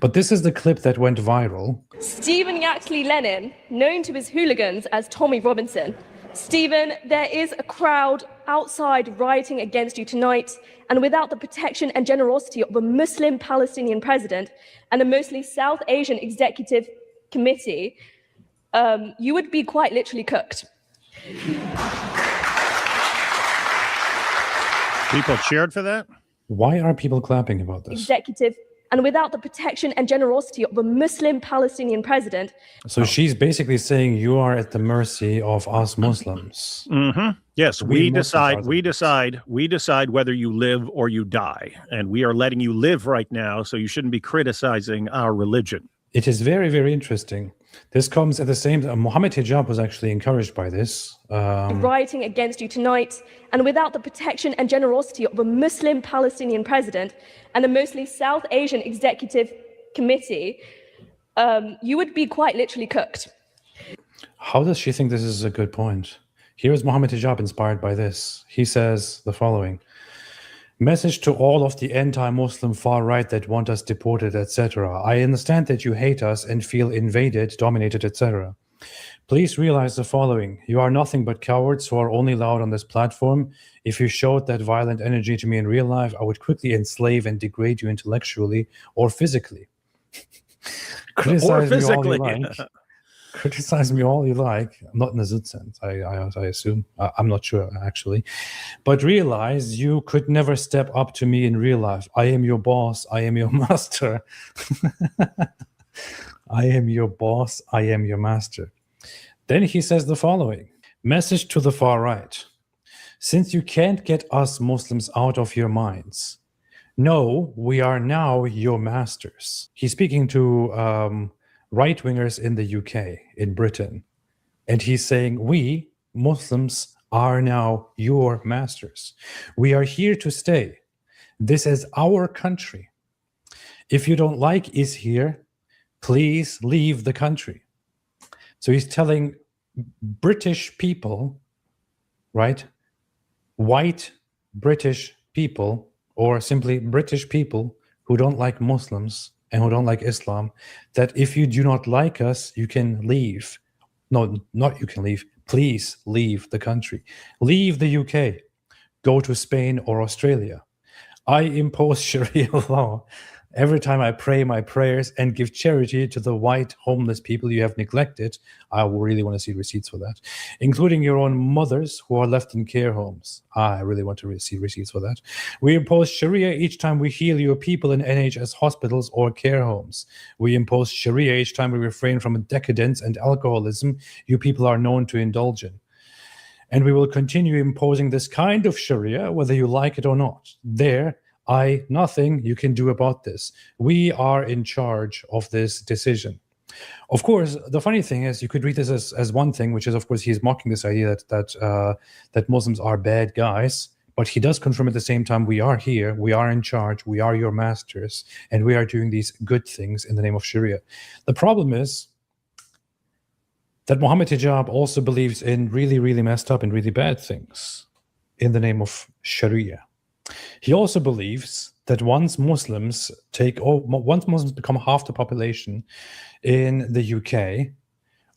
But this is the clip that went viral. Stephen Yaxley Lennon, known to his hooligans as Tommy Robinson. Stephen, there is a crowd outside rioting against you tonight, and without the protection and generosity of a Muslim Palestinian president and a mostly South Asian executive committee, you would be quite literally cooked. People cheered for that? Why are people clapping about this? Executive, and without the protection and generosity of a Muslim Palestinian president. So she's basically saying you are at the mercy of us Muslims. Mm-hmm. Yes, We we decide whether you live or you die. And we are letting you live right now, so you shouldn't be criticizing our religion. It is very, very interesting. This comes at the same time. Mohammed Hijab was actually encouraged by this. Rioting against you tonight, and without the protection and generosity of a Muslim Palestinian president and a mostly South Asian executive committee, you would be quite literally cooked. How does she think this is a good point? Here's Mohammed Hijab inspired by this. He says the following. Message to all of the anti-Muslim far right that want us deported, etc. I understand that you hate us and feel invaded, dominated, etc. Please realize the following. You are nothing but cowards who are only loud on this platform. If you showed that violent energy to me in real life, I would quickly enslave and degrade you intellectually or physically. Criticize me all you like. Criticize me all you like. Not in a good sense, I assume. I'm not sure, actually. But realize you could never step up to me in real life. I am your boss. I am your master. I am your boss. I am your master. Then he says the following. Message to the far right. Since you can't get us Muslims out of your minds, no, we are now your masters. He's speaking to right-wingers in the UK, in Britain. And he's saying, we, Muslims, are now your masters. We are here to stay. This is our country. If you don't like is here, please leave the country. So he's telling British people, right? White British people, or simply British people who don't like Muslims and who don't like Islam, that if you do not like us, you can leave. No, not you can leave. Please leave the country. Leave the UK. Go to Spain or Australia. I impose Sharia law every time I pray my prayers and give charity to the white homeless people you have neglected. I really want to see receipts for that, including your own mothers who are left in care homes. I really want to see receipts for that. We impose Sharia each time we heal your people in NHS hospitals or care homes. We impose Sharia each time we refrain from decadence and alcoholism you people are known to indulge in. And we will continue imposing this kind of Sharia whether you like it or not. Nothing you can do about this. We are in charge of this decision. Of course, the funny thing is you could read this as one thing, which is, of course, he's mocking this idea that Muslims are bad guys, but he does confirm at the same time, we are here, we are in charge, we are your masters, and we are doing these good things in the name of Sharia. The problem is that Mohammed Hijab also believes in really, really messed up and really bad things in the name of Sharia. He also believes that once Muslims become half the population in the UK,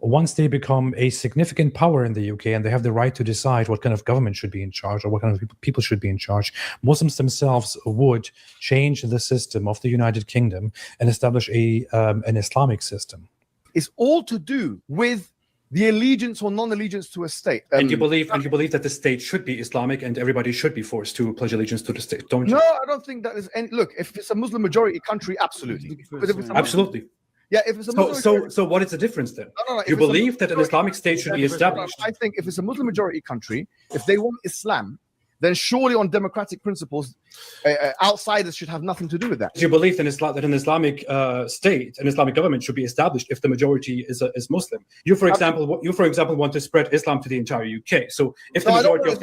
once they become a significant power in the UK and they have the right to decide what kind of government should be in charge or what kind of people should be in charge, Muslims themselves would change the system of the United Kingdom and establish an Islamic system. It's all to do with the allegiance or non-allegiance to a state. And you believe that the state should be Islamic and everybody should be forced to pledge allegiance to the state, don't you? No, I don't think that is any. Look, if it's a Muslim majority country, absolutely. But if it's absolutely. Yeah, if it's a Muslim so what is the difference then? No, you believe that an Islamic state should be established? I think if it's a Muslim majority country, if they want Islam, then surely on democratic principles, outsiders should have nothing to do with that. Do you believe that an Islamic state, an Islamic government should be established if the majority is Muslim? You, for example, want to spread Islam to the entire UK. So if the majority of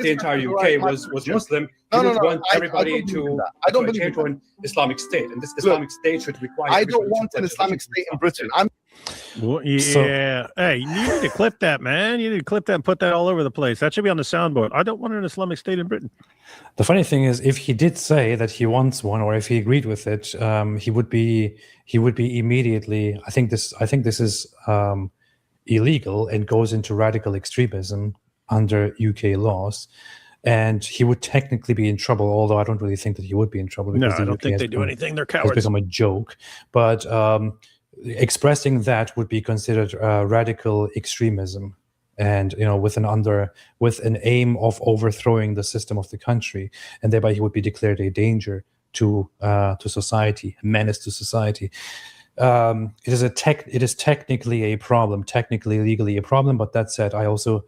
the entire UK was Muslim, you would want everybody to change to an Islamic state, and this Islamic state should require. I don't want an Islamic state in Britain. Well, yeah. So- Hey, you need to clip that, man. You need to clip that and put that all over the place. That should be on the soundboard. I don't want an Islamic State in Britain. The funny thing is, if he did say that he wants one, or if he agreed with it, he would be immediately. I think this is illegal and goes into radical extremism under UK laws, and he would technically be in trouble. Although I don't really think that he would be in trouble No, because I the don't UK think has they do become- anything. They're has cowards. become a joke. But expressing that would be considered radical extremism, and with an aim of overthrowing the system of the country, and thereby he would be declared a danger to society, a menace to society. It is technically a problem, technically legally a problem. But that said, I also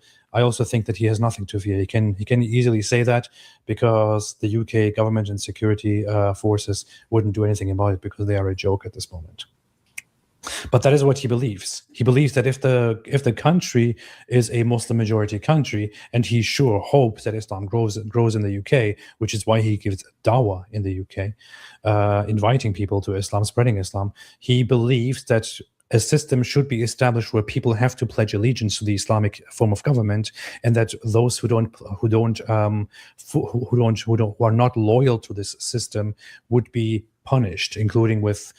think that he has nothing to fear. He can easily say that, because the UK government and security forces wouldn't do anything about it, because they are a joke at this moment. But that is what he believes. He believes that if the country is a Muslim majority country, and he sure hopes that Islam grows in the UK, which is why he gives dawah in the UK, inviting people to Islam, spreading Islam. He believes that a system should be established where people have to pledge allegiance to the Islamic form of government, and that those who are not loyal to this system would be punished, including with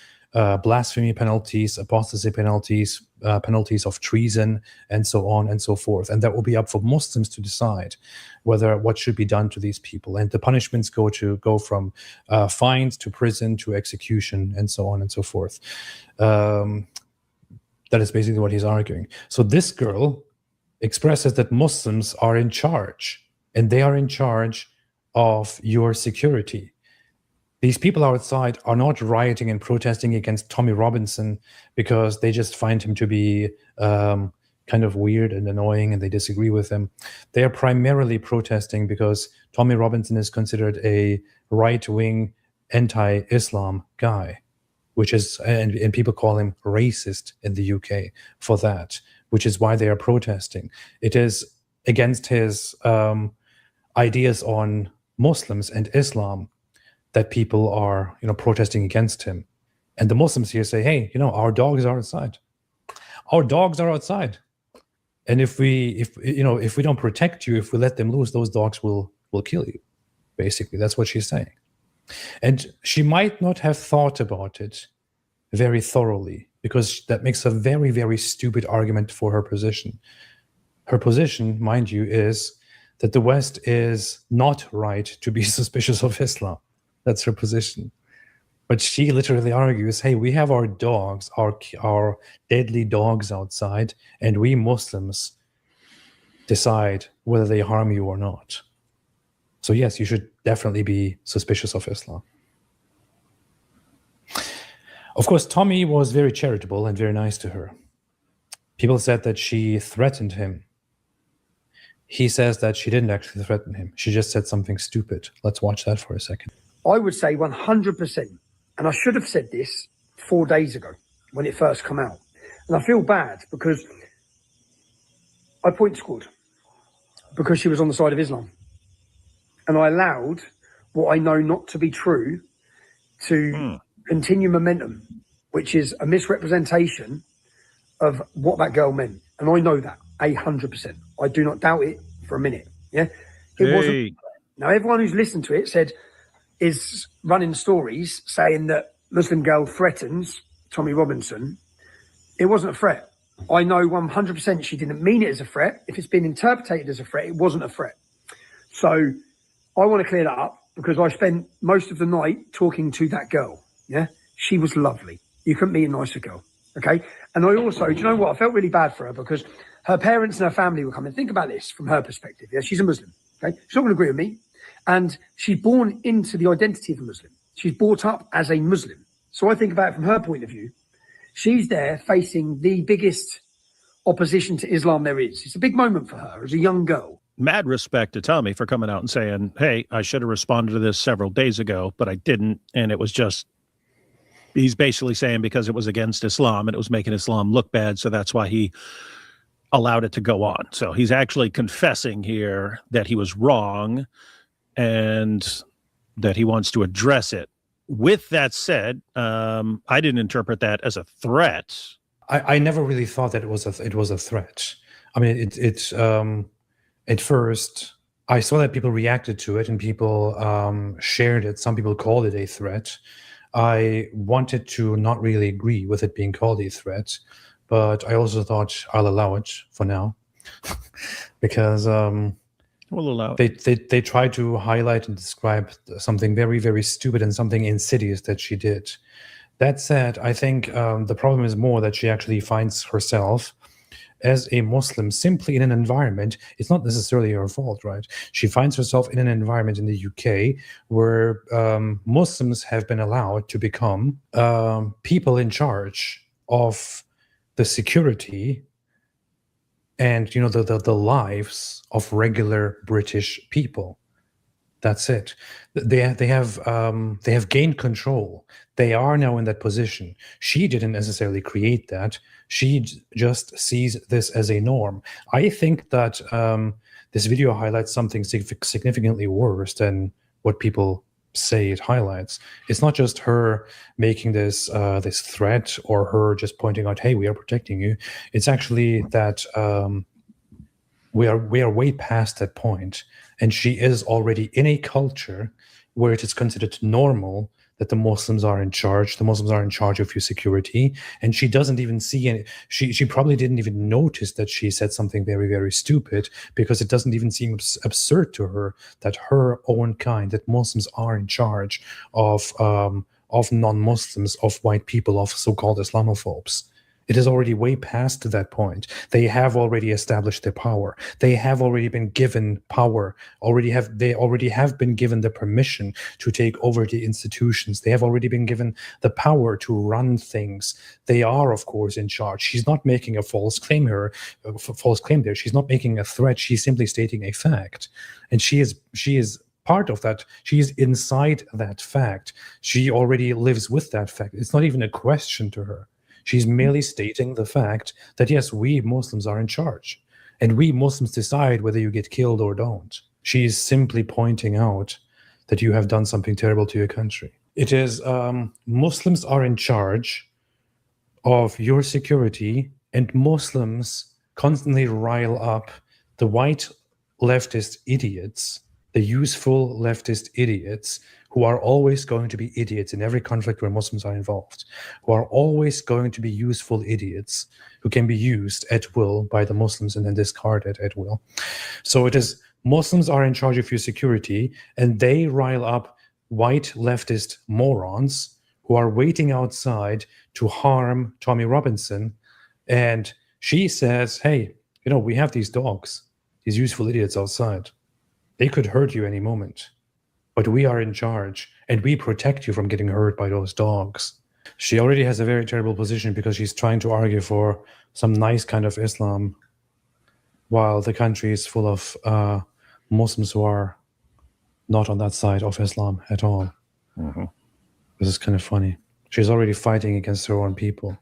blasphemy penalties, apostasy penalties, penalties of treason, and so on and so forth. And that will be up for Muslims to decide what should be done to these people. And the punishments go from fines to prison to execution, and so on and so forth. That is basically what he's arguing. So this girl expresses that Muslims are in charge, and they are in charge of your security. These people outside are not rioting and protesting against Tommy Robinson because they just find him to be kind of weird and annoying, and they disagree with him. They are primarily protesting because Tommy Robinson is considered a right-wing, anti-Islam guy, and people call him racist in the UK for that, which is why they are protesting. It is against his ideas on Muslims and Islam that people are, protesting against him. And the Muslims here say, hey, our dogs are outside. Our dogs are outside. And if we don't protect you, if we let them loose, those dogs will kill you. Basically, that's what she's saying. And she might not have thought about it very thoroughly, because that makes a very, very stupid argument for her position. Her position, mind you, is that the West is not right to be suspicious of Islam. That's her position. But she literally argues, hey, we have our dogs, our deadly dogs outside, and we Muslims decide whether they harm you or not. So yes, you should definitely be suspicious of Islam. Of course, Tommy was very charitable and very nice to her. People said that she threatened him. He says that she didn't actually threaten him. She just said something stupid. Let's watch that for a second. I would say 100%, and I should have said this 4 days ago when it first came out. And I feel bad because I point scored because she was on the side of Islam. And I allowed what I know not to be true to continue momentum, which is a misrepresentation of what that girl meant. And I know that 100%. I do not doubt it for a minute. Yeah, it wasn't. Now, everyone who's listened to it is running stories saying that Muslim girl threatens Tommy Robinson. It wasn't a threat. I know 100% she didn't mean it as a threat. If it's been interpreted as a threat, it wasn't a threat. So I want to clear that up because I spent most of the night talking to that girl. Yeah, she was lovely. You couldn't meet a nicer girl. Okay. And I also, do you know what? I felt really bad for her because her parents and her family were coming. Think about this from her perspective. Yeah, she's a Muslim. Okay, she's not going to agree with me. And she's born into the identity of a Muslim. She's brought up as a Muslim. So I think about it from her point of view. She's there facing the biggest opposition to Islam there is. It's a big moment for her as a young girl. Mad respect to Tommy for coming out and saying, hey, I should have responded to this several days ago, but I didn't. And it was just, he's basically saying because it was against Islam and it was making Islam look bad. So that's why he allowed it to go on. So he's actually confessing here that he was wrong and that he wants to address it. With that said, I didn't interpret that as a threat. I never really thought that it was a threat. I mean, at first I saw that people reacted to it and people shared it. Some people called it a threat. I wanted to not really agree with it being called a threat, but I also thought I'll allow it for now because We'll allow it. they tried to highlight and describe something very, very stupid and something insidious that she did. That said, I think the problem is more that she actually finds herself as a Muslim simply in an environment. It's not necessarily her fault, right? She finds herself in an environment in the UK where Muslims have been allowed to become people in charge of the security and the lives of regular British people. That's it. They have gained control. They are now in that position. She didn't necessarily create that. She just sees this as a norm. I think that this video highlights something significantly worse than what people say it highlights. It's not just her making this this threat or her just pointing out, "Hey, we are protecting you." It's actually that we are way past that point, and she is already in a culture where it is considered normal that the Muslims are in charge. The Muslims are in charge of your security, and she doesn't even see any. She probably didn't even notice that she said something very, very stupid because it doesn't even seem absurd to her that her own kind, that Muslims are in charge of non-Muslims, of white people, of so-called Islamophobes. It is already way past that point. They have already established their power. They have already been given power. They already have been given the permission to take over the institutions. They have already been given the power to run things. They are, of course, in charge. She's not making a false claim there. She's not making a threat. She's simply stating a fact, and she is part of that. She is inside that fact. She already lives with that fact. It's not even a question to her. She's merely stating the fact that, yes, we Muslims are in charge, and we Muslims decide whether you get killed or don't. She is simply pointing out that you have done something terrible to your country. It is Muslims are in charge of your security, and Muslims constantly rile up the white leftist idiots, the useful leftist idiots, who are always going to be idiots in every conflict where Muslims are involved, who are always going to be useful idiots who can be used at will by the Muslims and then discarded at will. So it is Muslims are in charge of your security, and they rile up white leftist morons who are waiting outside to harm Tommy Robinson. And she says, "Hey, we have these dogs, these useful idiots outside. They could hurt you any moment. But we are in charge, and we protect you from getting hurt by those dogs." She already has a very terrible position because she's trying to argue for some nice kind of Islam while the country is full of Muslims who are not on that side of Islam at all. Mm-hmm. This is kind of funny. She's already fighting against her own people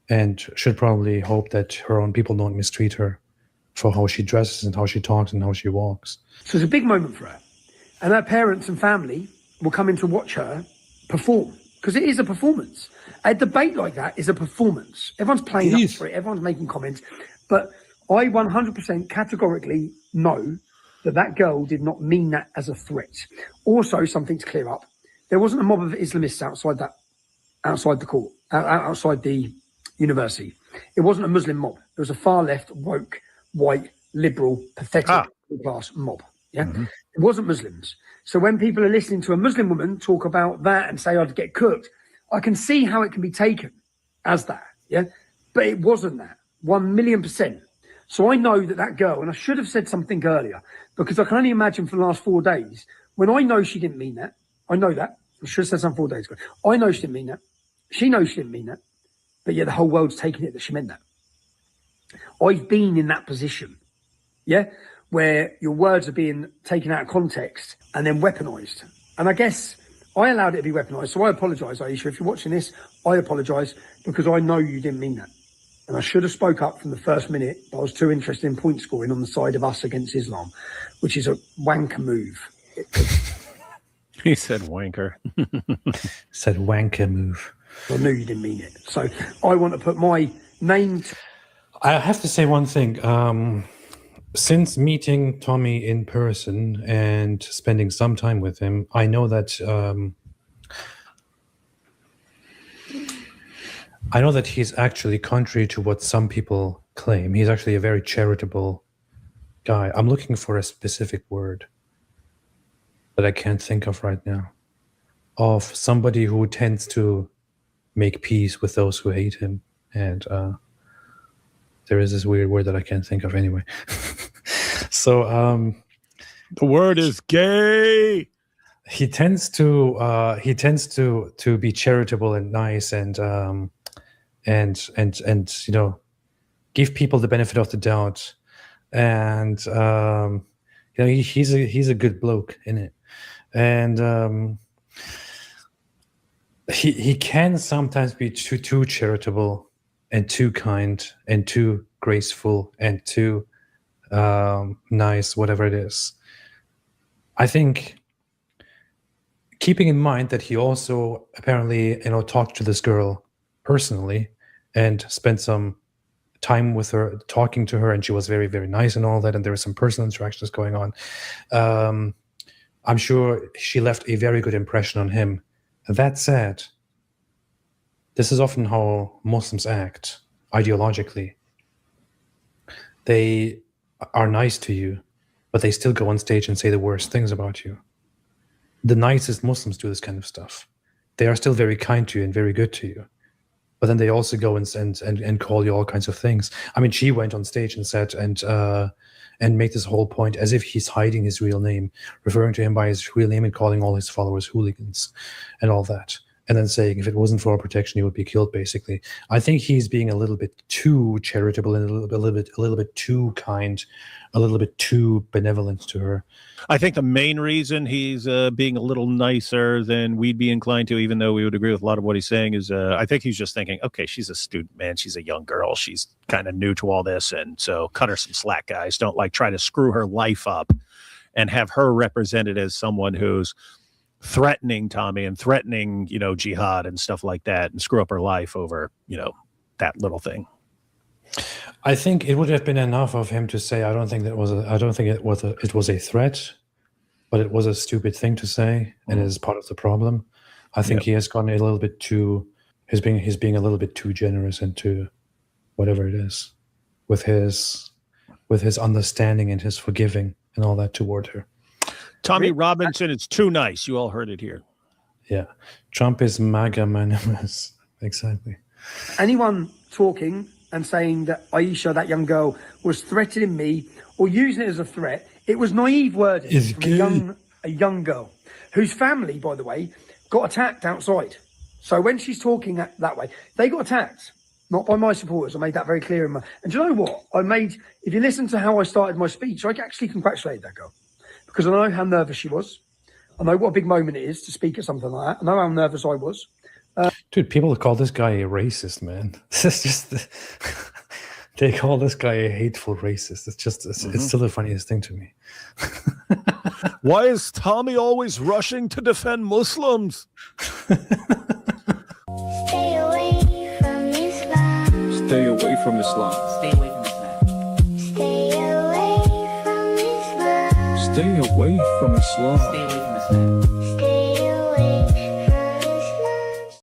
and should probably hope that her own people don't mistreat her for how she dresses and how she talks and how she walks. So it's a big moment for her. And her parents and family will come in to watch her perform, because it is a performance. A debate like that is a performance. Everyone's playing up for it. Everyone's making comments. But I 100% categorically know that girl did not mean that as a threat. Also, something to clear up. There wasn't a mob of Islamists outside the court, outside the university. It wasn't a Muslim mob. It was a far left, woke, white, liberal, pathetic class mob. Yeah, It wasn't Muslims. So when people are listening to a Muslim woman talk about that and say I'd get cooked, I can see how it can be taken as that. Yeah, but it wasn't that. 1,000,000%. So I know that girl, and I should have said something earlier, because I can only imagine for the last 4 days, when I know she didn't mean that. I know that. I should have said something 4 days ago. I know she didn't mean that. She knows she didn't mean that. But yeah, the whole world's taking it that she meant that. I've been in that position. Yeah, where your words are being taken out of context and then weaponized. And I guess I allowed it to be weaponized. So I apologize, Aisha. If you're watching this, I apologize, because I know you didn't mean that. And I should have spoke up from the first minute, but I was too interested in point scoring on the side of us against Islam, which is a wanker move. He said wanker. Said wanker move. I knew you didn't mean it. So I want to put my name to I have to say one thing. Since meeting Tommy in person and spending some time with him, I know that he's actually, contrary to what some people claim, he's actually a very charitable guy. I'm looking for a specific word that I can't think of right now. Of somebody who tends to make peace with those who hate him. And there is this weird word that I can't think of anyway. So The word is gay. he tends to be charitable and nice and you know, give people the benefit of the doubt, and you know, he's a good bloke in it, and he can sometimes be too charitable and too kind and too graceful and too nice, whatever it is. I think, keeping in mind that he also apparently, you know, talked to this girl personally and spent some time with her, talking to her, and she was very, very nice and all that, and there were some personal interactions going on. I'm sure she left a very good impression on him. That said, this is often how Muslims act ideologically. They are nice to you, but they still go on stage and say the worst things about you. The nicest Muslims do this kind of stuff. They are still very kind to you and very good to you, but then they also go and call you all kinds of things. I mean, she went on stage and said and make this whole point as if he's hiding his real name, referring to him by his real name and calling all his followers hooligans and all that. And then saying if it wasn't for our protection, he would be killed, basically. I think he's being a little bit too charitable and a little bit too kind, a little bit too benevolent to her. I think the main reason he's being a little nicer than we'd be inclined to, even though we would agree with a lot of what he's saying, is I think he's just thinking, okay, she's a student, man. She's a young girl. She's kind of new to all this. And so cut her some slack, guys. Don't like try to screw her life up and have her represented as someone who's threatening Tommy and threatening, you know, jihad and stuff like that, and screw up her life over, you know, that little thing. I think it would have been enough of him to say, I don't think it was a threat, but it was a stupid thing to say, and it is part of the problem. I think he has gone a little bit too, he's being a little bit too generous and too whatever it is with his understanding and his forgiving and all that toward her. Tommy Robinson, it's too nice. You all heard it here. Yeah. Trump is MAGA manimous. Exactly. anyone talking and saying that Aisha, that young girl, was threatening me or using it as a threat, it was naive wording from a young girl whose family, by the way, got attacked outside. So when she's talking that way, they got attacked, not by my supporters. I made that very clear. And do you know what? If you listen to how I started my speech, I actually congratulated that girl because I know how nervous she was. I know what a big moment it is to speak at something like that. I know how nervous I was. Dude, people call this guy a racist, man. This is just they call this guy a hateful racist. It's still the funniest thing to me. Why is Tommy always rushing to defend Muslims? Stay away from Islam. Stay away from Islam. Stay away from Islam. Stay away from Islam. Stay away from Islam. Stay away from Islam.